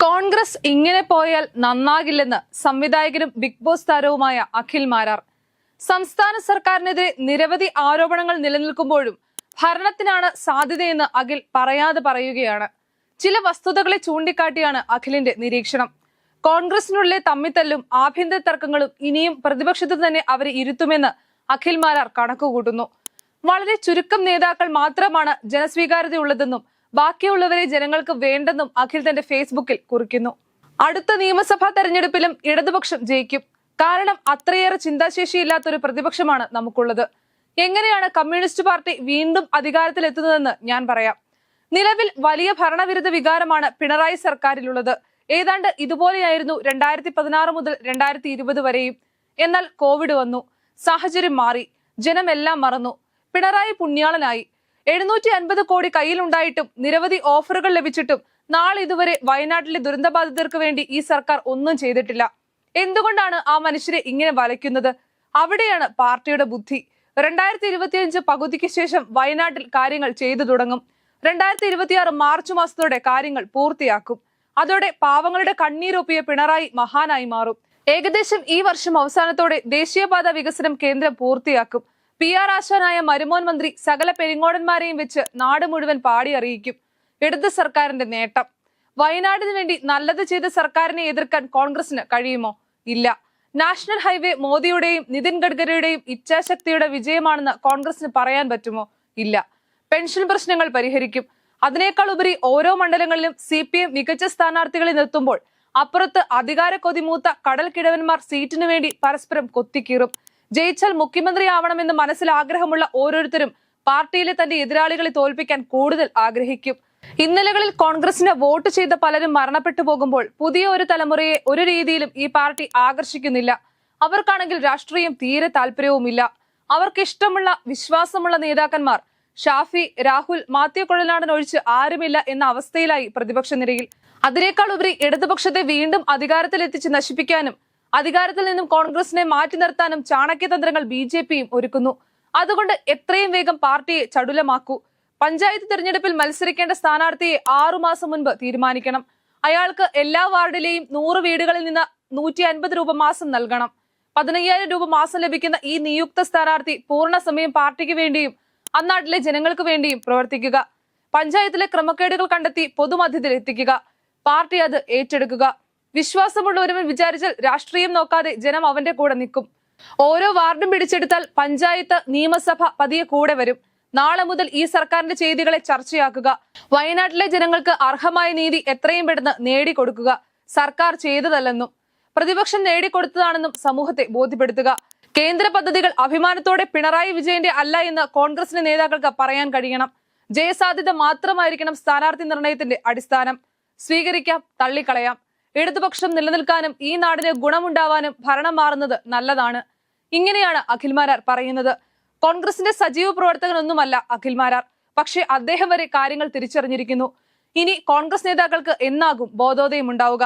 കോൺഗ്രസ് ഇങ്ങനെ പോയാൽ നന്നാകില്ലെന്ന് സംവിധായകനും ബിഗ് ബോസ് താരവുമായ അഖിൽ മാരാർ. സംസ്ഥാന സർക്കാരിനെതിരെ നിരവധി ആരോപണങ്ങൾ നിലനിൽക്കുമ്പോഴും ഭരണത്തിനാണ് സാധ്യതയെന്ന് അഖിൽ പറയാതെ പറയുകയാണ്. ചില വസ്തുതകളെ ചൂണ്ടിക്കാട്ടിയാണ് അഖിലിന്റെ നിരീക്ഷണം. കോൺഗ്രസിനുള്ളിലെ തമ്മിത്തല്ലും ആഭ്യന്തര തർക്കങ്ങളും ഇനിയും പ്രതിപക്ഷത്ത് തന്നെ അവരെ ഇരുത്തുമെന്ന് അഖിൽ മാരാർ കണക്കുകൂട്ടുന്നു. വളരെ ചുരുക്കം നേതാക്കൾ മാത്രമാണ് ജനസ്വീകാര്യതയുള്ളതെന്നും ബാക്കിയുള്ളവരെ ജനങ്ങൾക്ക് വേണ്ടെന്നും അഖിൽ തന്റെ ഫേസ്ബുക്കിൽ കുറിക്കുന്നു. അടുത്ത നിയമസഭാ തെരഞ്ഞെടുപ്പിലും ഇടതുപക്ഷം ജയിക്കും. കാരണം അത്രയേറെ ചിന്താശേഷിയില്ലാത്തൊരു പ്രതിപക്ഷമാണ് നമുക്കുള്ളത്. എങ്ങനെയാണ് കമ്മ്യൂണിസ്റ്റ് പാർട്ടി വീണ്ടും അധികാരത്തിലെത്തുന്നതെന്ന് ഞാൻ പറയാം. നിലവിൽ വലിയ ഭരണവിരുദ്ധ വികാരമാണ് പിണറായി സർക്കാരിലുള്ളത്. ഏതാണ്ട് ഇതുപോലെയായിരുന്നു 2016 മുതൽ 2020 വരെയും. എന്നാൽ കോവിഡ് വന്നു, സാഹചര്യം മാറി, ജനമെല്ലാം മറന്നു. പിണറായി പുണ്യാളനായി. 750 കോടി കയ്യിലുണ്ടായിട്ടും നിരവധി ഓഫറുകൾ ലഭിച്ചിട്ടും നാളിതുവരെ വയനാട്ടിലെ ദുരന്തബാധിതർക്ക് വേണ്ടി ഈ സർക്കാർ ഒന്നും ചെയ്തിട്ടില്ല. എന്തുകൊണ്ടാണ് ആ മനുഷ്യരെ ഇങ്ങനെ വലയ്ക്കുന്നത്? അവിടെയാണ് പാർട്ടിയുടെ ബുദ്ധി. 2025 പകുതിക്ക് ശേഷം വയനാട്ടിൽ കാര്യങ്ങൾ ചെയ്തു തുടങ്ങും. 2026 മാർച്ച് മാസത്തോടെ കാര്യങ്ങൾ പൂർത്തിയാക്കും. അതോടെ പാവങ്ങളുടെ കണ്ണീരൊപ്പിയ പിണറായി മഹാനായി മാറും. ഏകദേശം ഈ വർഷം അവസാനത്തോടെ ദേശീയപാത വികസനം കേന്ദ്രം പൂർത്തിയാക്കും. PR ആശാനായ മരുമോൻ മന്ത്രി സകല പെരിങ്ങോടന്മാരെയും വെച്ച് നാട് മുഴുവൻ പാടി അറിയിക്കും. ഇടത് സർക്കാരിന്റെ നേട്ടം. വയനാടിന് വേണ്ടി നല്ലത് ചെയ്ത സർക്കാരിനെ എതിർക്കാൻ കോൺഗ്രസിന് കഴിയുമോ? ഇല്ല. നാഷണൽ ഹൈവേ മോദിയുടെയും നിതിൻ ഗഡ്കരിയുടെയും ഇച്ഛാശക്തിയുടെ വിജയമാണെന്ന് കോൺഗ്രസിന് പറയാൻ പറ്റുമോ? ഇല്ല. പെൻഷൻ പ്രശ്നങ്ങൾ പരിഹരിക്കും. അതിനേക്കാൾ ഉപരി ഓരോ മണ്ഡലങ്ങളിലും CPM മികച്ച സ്ഥാനാർത്ഥികളെ നിർത്തുമ്പോൾ അപ്പുറത്ത് അധികാര കൊതിമൂത്ത കടൽ കിഴവന്മാർ സീറ്റിനു വേണ്ടി പരസ്പരം കൊത്തിക്കീറും. ജയിച്ചാൽ മുഖ്യമന്ത്രി ആവണമെന്ന് മനസ്സിൽ ആഗ്രഹമുള്ള ഓരോരുത്തരും പാർട്ടിയിലെ തന്റെ എതിരാളികളെ തോൽപ്പിക്കാൻ കൂടുതൽ ആഗ്രഹിക്കും. ഇന്നലകളിൽ കോൺഗ്രസിന് വോട്ട് ചെയ്ത പലരും മരണപ്പെട്ടു പോകുമ്പോൾ പുതിയ ഒരു തലമുറയെ ഒരു രീതിയിലും ഈ പാർട്ടി ആകർഷിക്കുന്നില്ല. അവർക്കാണെങ്കിൽ രാഷ്ട്രീയം തീരെ താല്പര്യവുമില്ല. അവർക്ക് ഇഷ്ടമുള്ള വിശ്വാസമുള്ള നേതാക്കന്മാർ ഷാഫി, രാഹുൽ, മാത്യു കുഴൽനാടൻ ഒഴിച്ച് ആരുമില്ല എന്ന അവസ്ഥയിലായി പ്രതിപക്ഷ നിരയിൽ. അതിനേക്കാൾ ഉപരി ഇടതുപക്ഷത്തെ വീണ്ടും അധികാരത്തിലെത്തിച്ച് നശിപ്പിക്കാനും അധികാരത്തിൽ നിന്നും കോൺഗ്രസിനെ മാറ്റി നിർത്താനും ചാണക്യതന്ത്രങ്ങൾ BJPയും ഒരുക്കുന്നു. അതുകൊണ്ട് എത്രയും വേഗം പാർട്ടിയെ ചടുലമാക്കൂ. പഞ്ചായത്ത് തിരഞ്ഞെടുപ്പിൽ മത്സരിക്കേണ്ട സ്ഥാനാർത്ഥിയെ 6 മാസം മുൻപ് തീരുമാനിക്കണം. അയാൾക്ക് എല്ലാ വാർഡിലെയും 100 വീടുകളിൽ നിന്ന് 150 രൂപ മാസം നൽകണം. 15,000 രൂപ മാസം ലഭിക്കുന്ന ഈ നിയുക്ത സ്ഥാനാർത്ഥി പൂർണ്ണസമയം പാർട്ടിക്ക് വേണ്ടിയും അന്നാട്ടിലെ ജനങ്ങൾക്ക് വേണ്ടിയും പ്രവർത്തിക്കുക. പഞ്ചായത്തിലെ ക്രമക്കേടുകൾ കണ്ടെത്തി പൊതുമധ്യത്തിൽ എത്തിക്കുക. പാർട്ടി അത് ഏറ്റെടുക്കുക. വിശ്വാസമുള്ള ഒരുവൻ വിചാരിച്ചാൽ രാഷ്ട്രീയം നോക്കാതെ ജനം അവന്റെ കൂടെ നിൽക്കും. ഓരോ വാർഡും പിടിച്ചെടുത്താൽ പഞ്ചായത്ത്, നിയമസഭ പതിയെ കൂടെ വരും. നാളെ മുതൽ ഈ സർക്കാരിന്റെ ചെയ്തികളെ ചർച്ചയാക്കുക. വയനാട്ടിലെ ജനങ്ങൾക്ക് അർഹമായ നീതി എത്രയും പെട്ടെന്ന് നേടിക്കൊടുക്കുക. സർക്കാർ ചെയ്തതല്ലെന്നും പ്രതിപക്ഷം നേടിക്കൊടുത്തതാണെന്നും സമൂഹത്തെ ബോധ്യപ്പെടുത്തുക. കേന്ദ്ര പദ്ധതികൾ അഭിമാനത്തോടെ പിണറായി വിജയന്റെ അല്ല എന്ന് കോൺഗ്രസിന്റെ നേതാക്കൾക്ക് പറയാൻ കഴിയണം. ജയസാധ്യത മാത്രമായിരിക്കണം സ്ഥാനാർത്ഥി നിർണയത്തിന്റെ അടിസ്ഥാനം. സ്വീകരിക്കാം, തള്ളിക്കളയാം. ഇടതുപക്ഷം നിലനിൽക്കാനും ഈ നാടിന് ഗുണമുണ്ടാവാനും ഭരണം മാറുന്നത് നല്ലതാണ്. ഇങ്ങനെയാണ് അഖിൽ മാരാർ പറയുന്നത്. കോൺഗ്രസിന്റെ സജീവ പ്രവർത്തകനൊന്നുമല്ല അഖിൽ മാരാർ. പക്ഷേ അദ്ദേഹം വരെ കാര്യങ്ങൾ തിരിച്ചറിഞ്ഞിരിക്കുന്നു. ഇനി കോൺഗ്രസ് നേതാക്കൾക്ക് എന്നാകും ബോധോദയം ഉണ്ടാവുക?